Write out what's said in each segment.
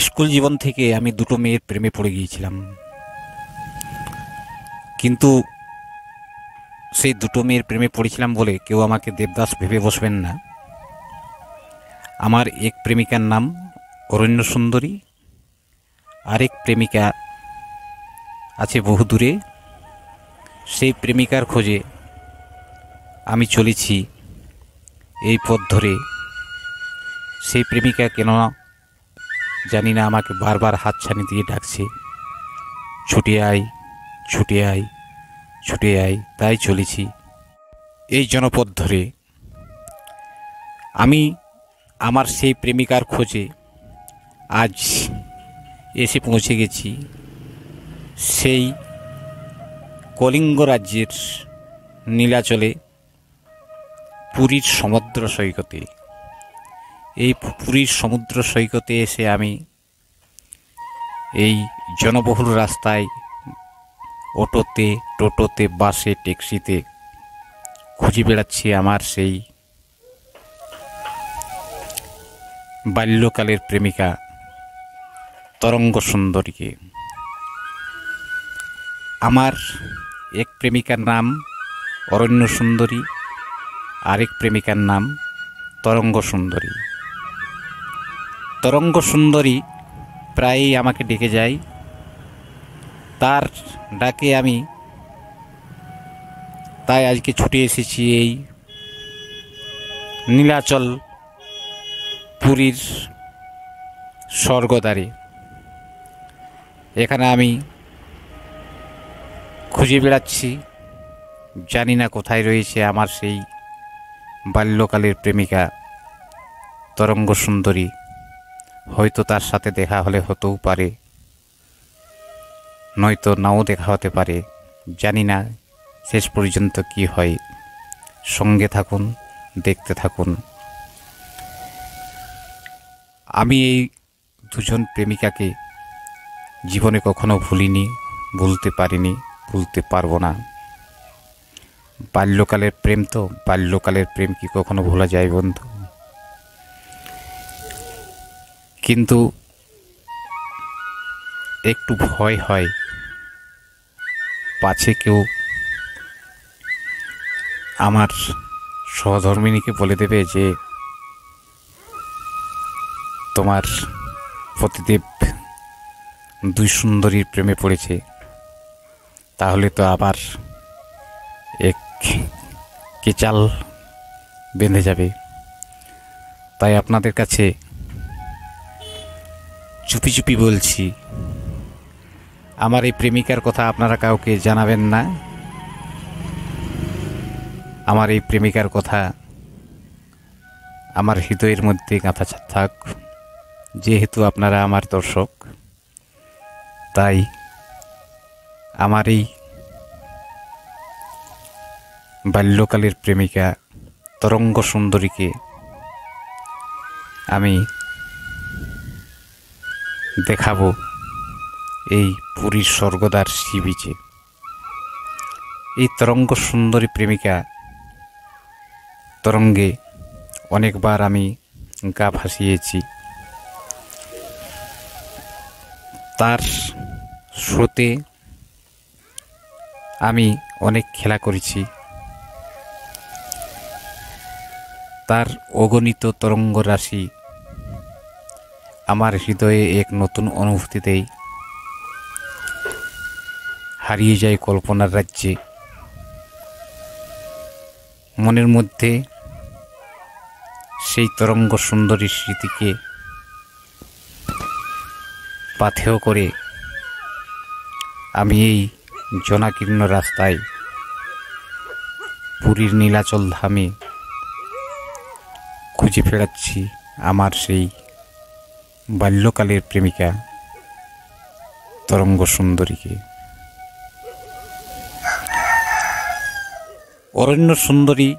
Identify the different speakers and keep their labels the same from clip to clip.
Speaker 1: School জীবন থেকে আমি দুটো মেয়ের প্রেমে পড়ে গিয়েছিলাম, কিন্তু সেই দুটো মেয়ের প্রেমে পড়েছিলাম বলে কেউ আমাকে দেবদাস ভেবে বসবেন না। আমার এক প্রেমিকার নাম অরণ্য সুন্দরী, আরেক প্রেমিকা আছে বহুদূরে। সেই প্রেমিকার খোঁজে আমি চলেছি এই পথ ধরে। সেই প্রেমিকা কেন জানি না আমাকে বারবার হাতছানি দিয়ে ডাকছে, ছুটে আয়, ছুটে আয়, ছুটে আয়। তাই চলেছি এই জনপথ ধরে। আমি আমার সেই প্রেমিকার খোঁজে আজ এসে পৌঁছে গেছি সেই কলিঙ্গ রাজ্যের নীলাচলে, পুরীর সমুদ্র সৈকতে। এই পুরীর সমুদ্র সৈকতে এসে আমি এই জনবহুল রাস্তায় অটোতে, টোটোতে, বাসে, ট্যাক্সিতে খুঁজে বেড়াচ্ছি আমার সেই বাল্যকালের প্রেমিকা তরঙ্গ সুন্দরীকে। আমার এক প্রেমিকার নাম অরণ্য সুন্দরী, আরেক প্রেমিকার নাম তরঙ্গ সুন্দরী। তরঙ্গ সুন্দরী প্রায়ই আমাকে ডেকে যায়। তার ডাকে আমি তাই আজকে ছুটে এসেছি এই নীলাচল পুরীর স্বর্গদ্বারে। এখানে আমি খুঁজে বেড়াচ্ছি, জানি না কোথায় রয়েছে আমার সেই বাল্যকালের প্রেমিকা তরঙ্গ সুন্দরী। হয়তো তার সাথে দেখা হলে হতেও পারে, নয়তো নাও দেখা হতে পারে, জানি না শেষ পর্যন্ত কি হয়। সঙ্গে থাকুন, দেখতে থাকুন। আমি এই দুজন প্রেমিকাকে জীবনে কখনো ভুলিনি, ভুলতে পারিনি, ভুলতে পারবো না। বাল্যকালের প্রেম তো, বাল্যকালের প্রেম কি কখনো ভোলা যায় বন্ধু? কিন্তু একটু ভয় হয়, পাছে কেউ আমার সহধর্মিণীকে বলে দেবে যে তোমার পতিদেব দুই সুন্দরীর প্রেমে পড়েছে, তাহলে তো আবার এক কেচাল বেঁধে যাবে। তাই আপনাদের কাছে চুপি চুপি বলছি, আমার এই প্রেমিকার কথা আপনারা কাউকে জানাবেন না। আমার এই প্রেমিকার কথা আমার হৃদয়ের মধ্যে গাঁথা থাক। যেহেতু আপনারা আমার দর্শক, তাই আমার এই বাল্যকালের প্রেমিকা তরঙ্গ সুন্দরীকে আমি দেখাবো এই পুরীর স্বর্গদ্বার সি বিচে। এই তরঙ্গ সুন্দরী প্রেমিকা তরঙ্গে অনেকবার আমি গা ভাসিয়েছি। তার স্রোতে আমি অনেক খেলা করেছি। তার অগণিত তরঙ্গ রাশি আমার হৃদয়ে এক নতুন অনুভূতিতেই হারিয়ে যায় কল্পনার রাজ্যে। মনের মধ্যে সেই তরঙ্গ সুন্দরীর স্মৃতিকে পাথেয় করে আমি এই জনাকীর্ণ রাস্তায় পুরীর নীলাচল ধামে খুঁজে ফেরাচ্ছি আমার সেই বাল্যকালের প্রেমিকা তরঙ্গ সুন্দরীকে। অরণ্য সুন্দরী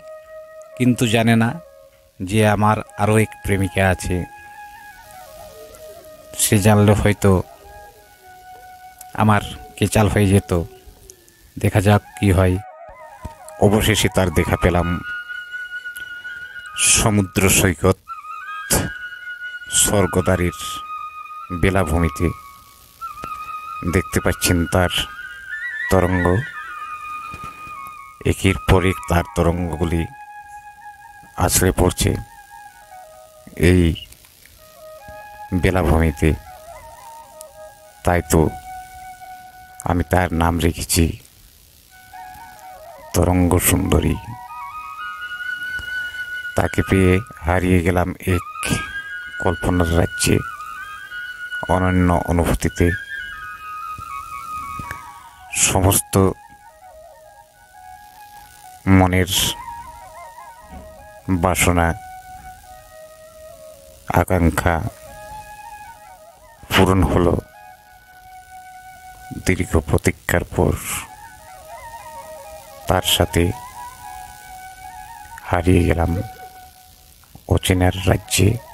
Speaker 1: কিন্তু জানে না যে আমার আরও এক প্রেমিকা আছে। সে জানলে হয়তো আমার কেচাল হয়ে যেত। দেখা যাক কি হয়। অবশেষে তার দেখা পেলাম সমুদ্র সৈকত স্বর্গদ্বারের বেলাভূমিতে দেখতে পাচ্ছেন তার তরঙ্গ, একের পর এক তার তরঙ্গগুলি আছড়ে পড়ছে এই বেলাভূমিতে। তাই তো আমি তার নাম রেখেছি তরঙ্গ সুন্দরী। তাকে পেয়ে হারিয়ে গেলাম এক কল্পনার রাজ্যে, অনন্য অনুভূতিতে। সমস্ত মনের বাসনা আকাঙ্ক্ষা পূরণ হলো দীর্ঘ প্রতীক্ষার পর। তার সাথে হারিয়ে গেলাম অচেনার রাজ্যে।